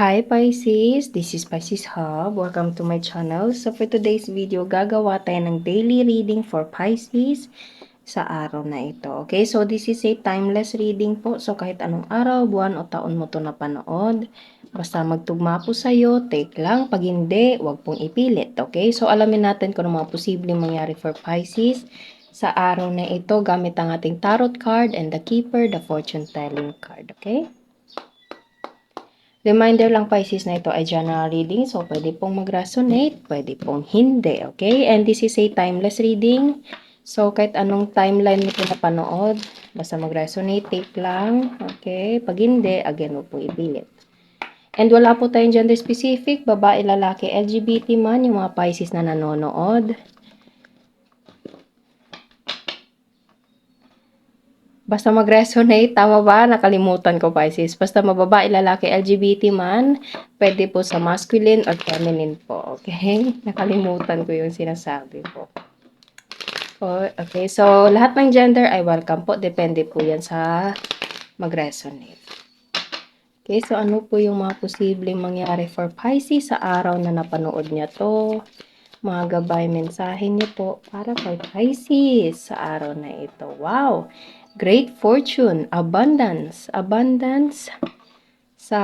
Hi Pisces, this is Pisces Hub. Welcome to my channel. So for today's video, gagawa tayo ng daily reading for Pisces sa araw na ito. Okay, so this is a timeless reading po. So kahit anong araw, buwan o taon mo to napanood, basta magtugma po sa'yo, take lang. Pag hindi, wag pong ipilit. Okay, so alamin natin kung ano mga posibleng mangyari for Pisces sa araw na ito gamit ang ating tarot card and the keeper, the fortune telling card. Okay? Reminder lang Pisces na ito ay general reading, so pwede pong mag-resonate, pwede pong hindi, okay? And this is a timeless reading, so kahit anong timeline mo pinapanood, basta mag-resonate, take lang, okay? Pag hindi, again, huwag pong ipilit. And wala po tayong gender specific, babae, lalaki, LGBT man, yung mga Pisces na nanonood. Basta mag-resonate, tama ba? Nakalimutan ko Pisces. Basta mababae, lalaki, LGBT man, pwede po sa masculine or feminine po. Okay? Nakalimutan ko yung sinasabi po. Okay, so lahat ng gender ay welcome po. Depende po yan sa mag-resonate. Okay, so ano po yung mga posibleng mangyari for Pisces sa araw na napanood niya to? Mga gabay mensahe niyo po para kay Pisces sa araw na ito. Wow! Great fortune, abundance sa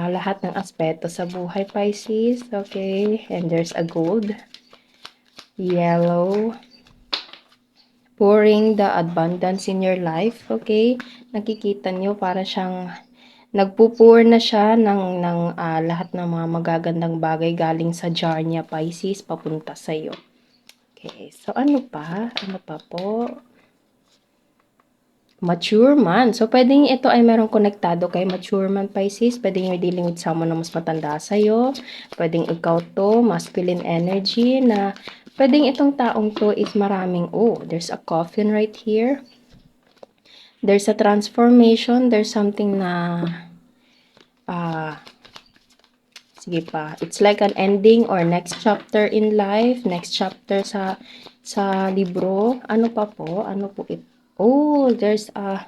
lahat ng aspeto sa buhay, Pisces. Okay, and there's a gold, yellow, pouring the abundance in your life. Okay, nakikita nyo para siyang nagpo-pour na siya ng lahat ng mga magagandang bagay galing sa jar niya, Pisces, papunta sa iyo. Okay, so ano pa? Ano pa po? Mature man. So, pwedeng ito ay merong konektado kay mature man, Pisces. Pwedeng you're dealing with someone na mas matanda sa'yo. Pwedeng ikaw to, masculine energy, na pwedeng itong taong to is maraming, there's a coffin right here. There's a transformation. There's something na, sige pa, it's like an ending or next chapter in life, next chapter sa libro. Ano pa po? Ano po ito? Oh, there's a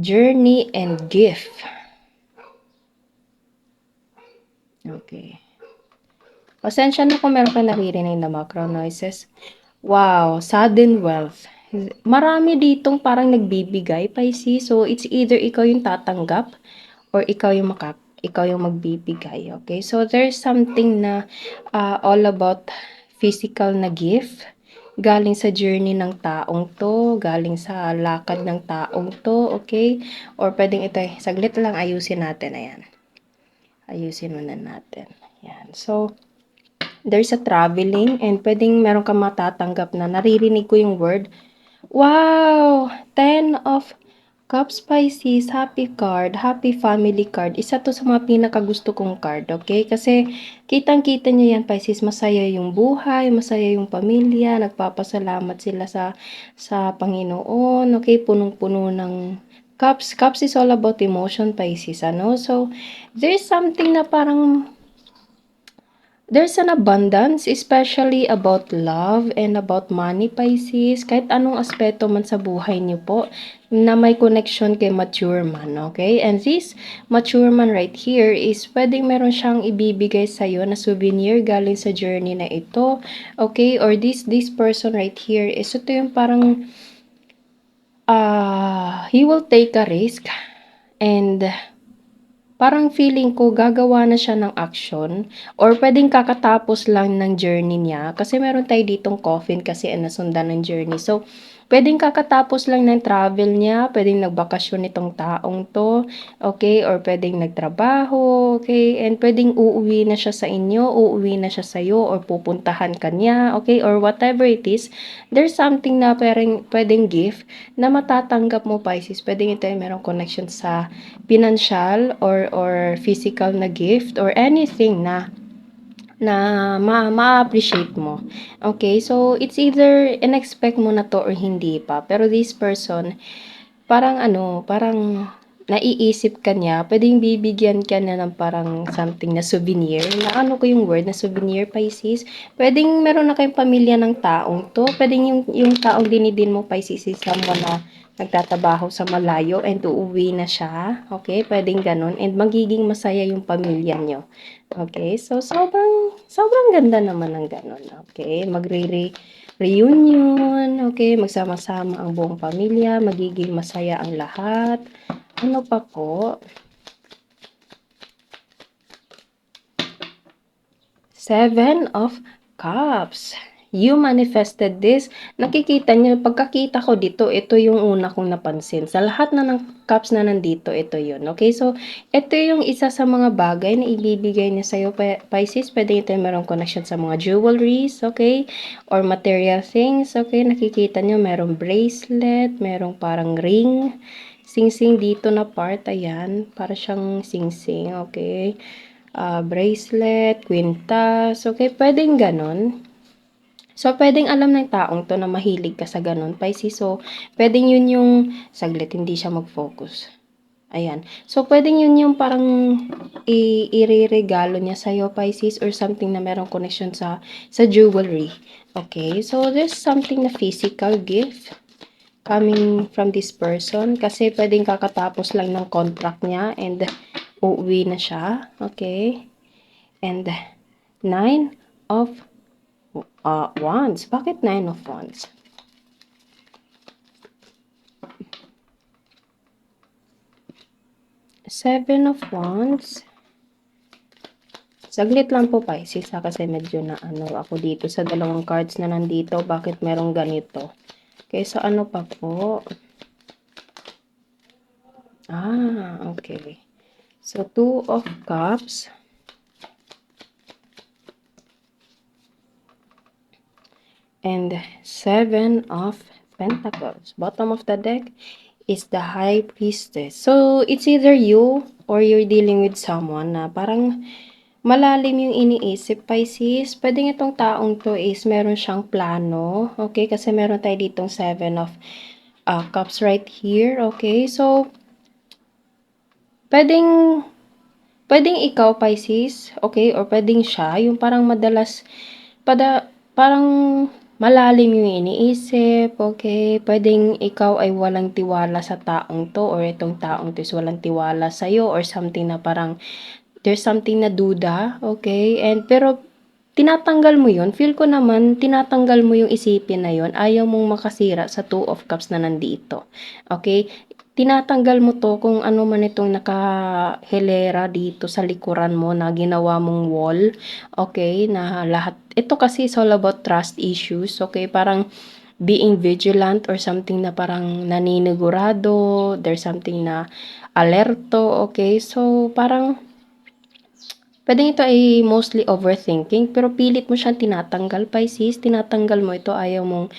journey and gift. Okay. Pasensya na kung meron ka naririnig na background noises. Wow, sudden wealth. Marami ditong parang nagbibigay, Pisces. So, it's either ikaw yung tatanggap or ikaw yung magbibigay. Okay? So, there's something na all about physical na gift. Galing sa journey ng taong to, galing sa lakad ng taong to, okay? Or pwedeng ito, saglit lang, ayusin natin, ayan. Ayusin muna natin. Ayan. So, there's a traveling and pwedeng meron kang matatanggap na naririnig ko yung word. Wow! 10 of Cups, Pisces, happy card, happy family card. Isa to sa mga pinakagusto kong card, okay? Kasi kitang-kita nyo yan, Pisces, masaya yung buhay, masaya yung pamilya, nagpapasalamat sila sa Panginoon, okay? Punong-puno ng cups. Cups is all about emotion, Pisces, ano? So, there's something na parang there's an abundance, especially about love and about money, Pisces. Kahit anong aspeto man sa buhay niyo po, na may connection kay mature man, okay? And this mature man right here is pwedeng meron siyang ibibigay sa'yo na souvenir galing sa journey na ito, okay? Or this person right here is ito yung parang, he will take a risk and parang feeling ko gagawa na siya ng action or pwedeng kakatapos lang ng journey niya kasi meron tayo ditong coffin kasi nasundan ng journey. So, pwedeng kakatapos lang ng travel niya, pwedeng nagbakasyon itong taong to, okay? Or pwedeng nagtrabaho, okay? And pwedeng uuwi na siya sa inyo, uuwi na siya sa'yo, or pupuntahan ka niya, okay? Or whatever it is, there's something na pwedeng gift na matatanggap mo, Pisces. Pwedeng ito ay merong connection sa financial or physical na gift or anything na ma-appreciate mo. Okay, so it's either in-expect mo na to or hindi pa. Pero this person, parang naiisip ka niya, pwedeng bibigyan ka na ng parang something na souvenir. Na ano ko yung word na souvenir, Pisces? Pwedeng meron na kayong pamilya ng taong to. Pwedeng yung taong dinidin mo, Pisces, is someone na nagtatrabaho sa malayo and uuwi na siya. Okay, pwedeng ganun. And magiging masaya yung pamilya nyo. Okay, so sobrang ganda naman ng ganun. Okay, reunion. Okay, magsama-sama ang buong pamilya. Magiging masaya ang lahat. Ano pa po? Seven of Cups. You manifested this. Nakikita niyo, pagkakita ko dito, ito yung una kong napansin. Sa lahat na ng cups na nandito, ito yun. Okay, so, ito yung isa sa mga bagay na ibibigay niya sa'yo, Pisces. Pwede ito merong connection sa mga jewelries, okay? Or material things, okay? Nakikita niyo, merong bracelet, merong parang ring, sing-sing dito na part, ayan. Para siyang sing-sing, okay? Bracelet, kwintas, okay, pwedeng ganon. So, pwedeng alam ng taong to na mahilig ka sa ganon, Pisces. So, pwedeng yun yung, saglit, hindi siya mag-focus. Ayan. So, pwedeng yun yung parang ireregalo niya sa'yo, Pisces, or something na merong connection sa jewelry. Okay? So, there's something na physical gift coming from this person. Kasi pwedeng kakatapos lang ng contract niya and uuwi na siya. Okay? And 9 of Wands. Bakit 9 of Wands? Seven of Wands. Saglit lang po, Pisces, kasi medyo na ako dito sa dalawang cards na nandito. Bakit merong ganito? Okay, so ano pa po? Okay. So, 2 of Cups. And 7 of Pentacles. Bottom of the deck is the High Priestess. So, it's either you or you're dealing with someone na parang malalim yung iniisip, Pisces. Pwedeng itong taong to is meron siyang plano. Okay? Kasi meron tayo ditong 7 of Cups right here. Okay? So, pwedeng ikaw, Pisces. Okay? Or pwedeng siya. Yung parang madalas, parang malalim yung iniisip, okay? Pwedeng ikaw ay walang tiwala sa taong to or itong taong to is walang tiwala sa'yo or something na parang there's something na duda, okay? And pero tinatanggal mo yun. Feel ko naman, tinatanggal mo yung isipin na yun. Ayaw mong makasira sa 2 of Cups na nandito. Okay? Tinatanggal mo to kung ano man itong nakahilera dito sa likuran mo na ginawa mong wall. Okay? Na lahat. Ito kasi is all about trust issues. Okay? Parang being vigilant or something na parang naninigurado. There's something na alerto. Okay? So, parang pwedeng ito ay mostly overthinking, pero pilit mo siyang tinatanggal, Pisces. Tinatanggal mo ito, ayaw mong,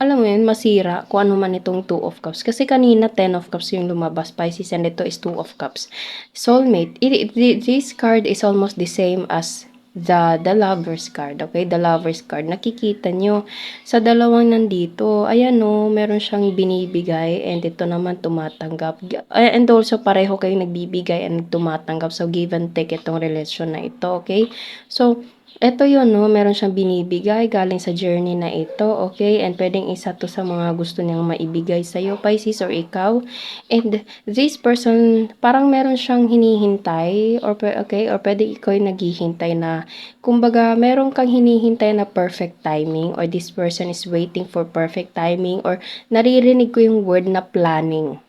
alam mo yun, masira kung ano man itong 2 of Cups. Kasi kanina 10 of Cups yung lumabas, Pisces, and ito is 2 of Cups. Soulmate, this card is almost the same as the Lover's card, okay? The Lover's card. Nakikita nyo, sa dalawang nandito, ayan o, meron siyang binibigay and ito naman tumatanggap. And also, pareho kayong nagbibigay and tumatanggap. So, give and take itong relasyon na ito, okay? So, ito yun, no? Meron siyang binibigay galing sa journey na ito, okay? And pwedeng isa to sa mga gusto niyang maibigay sa'yo, Pisces, or ikaw. And this person, parang meron siyang hinihintay, or okay? Or pwede ikaw yung naghihintay na, kumbaga, meron kang hinihintay na perfect timing, or this person is waiting for perfect timing, or naririnig ko yung word na planning.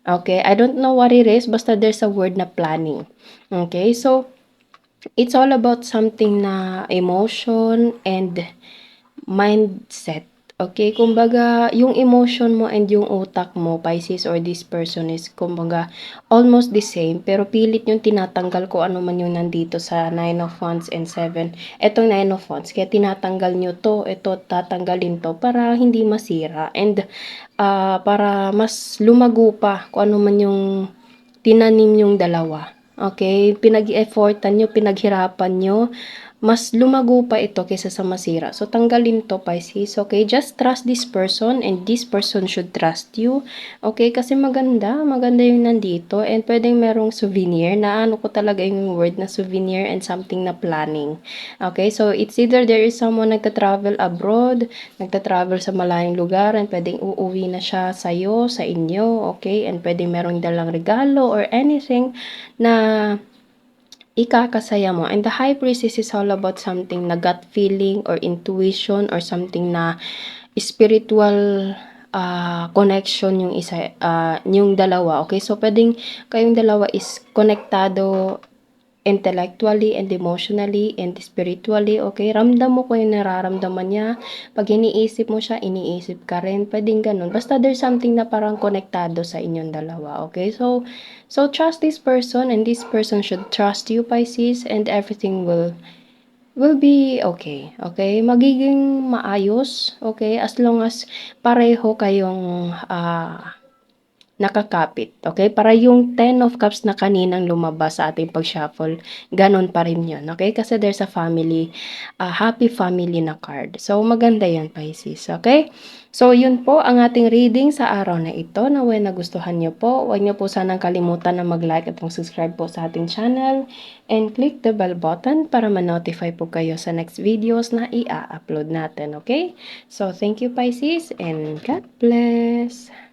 Okay? I don't know what it is, basta there's a word na planning. Okay? So, it's all about something na emotion and mindset. Okay, kumbaga, yung emotion mo and yung utak mo, Pisces, or this person is, kumbaga, almost the same, pero pilit yung tinatanggal ko ano man yung nandito sa 9 of Wands and 7. Etong 9 of Wands, kaya tinatanggal nyo to, ito, tatanggalin to, para hindi masira, and para mas lumago pa kung ano man yung tinanim yung dalawa. Okay, pinag-effortan nyo, pinaghirapan nyo, mas lumago pa ito kaysa sa masira. So, tanggalin to, Pisces. Okay? Just trust this person and this person should trust you. Okay? Kasi maganda. Maganda yung nandito. And pwedeng merong souvenir. Naano ko talaga yung word na souvenir and something na planning. Okay? So, it's either there is someone nagta-travel abroad, nagta-travel sa malayong lugar, and pwedeng uuwi na siya sa'yo, sa inyo. Okay? And pwedeng merong dalang regalo or anything na ikakasaya mo. And the high priestess is all about something na gut feeling or intuition or something na spiritual connection yung isa, yung dalawa. Okay? So, pwedeng kayong dalawa is konektado intellectually and emotionally and spiritually, okay? Ramdam mo kung yung nararamdaman niya. Pag iniisip mo siya, iniisip ka rin. Pwedeng ganun. Basta there's something na parang konektado sa inyong dalawa, okay? So trust this person and this person should trust you, Pisces, and everything will be okay, okay? Magiging maayos, okay? As long as pareho kayong nakakapit, okay? Para yung 10 of cups na kaninang lumabas sa ating pag-shuffle, ganun pa rin yun, okay? Kasi there's a family, happy family na card. So, maganda yan, Pisces, okay? So, yun po ang ating reading sa araw na ito. Naway nagustuhan nyo po. Huwag nyo po sanang kalimutan na mag-like at mag-subscribe po sa ating channel. And click the bell button para ma-notify po kayo sa next videos na i-upload natin, okay? So, thank you, Pisces, and God bless!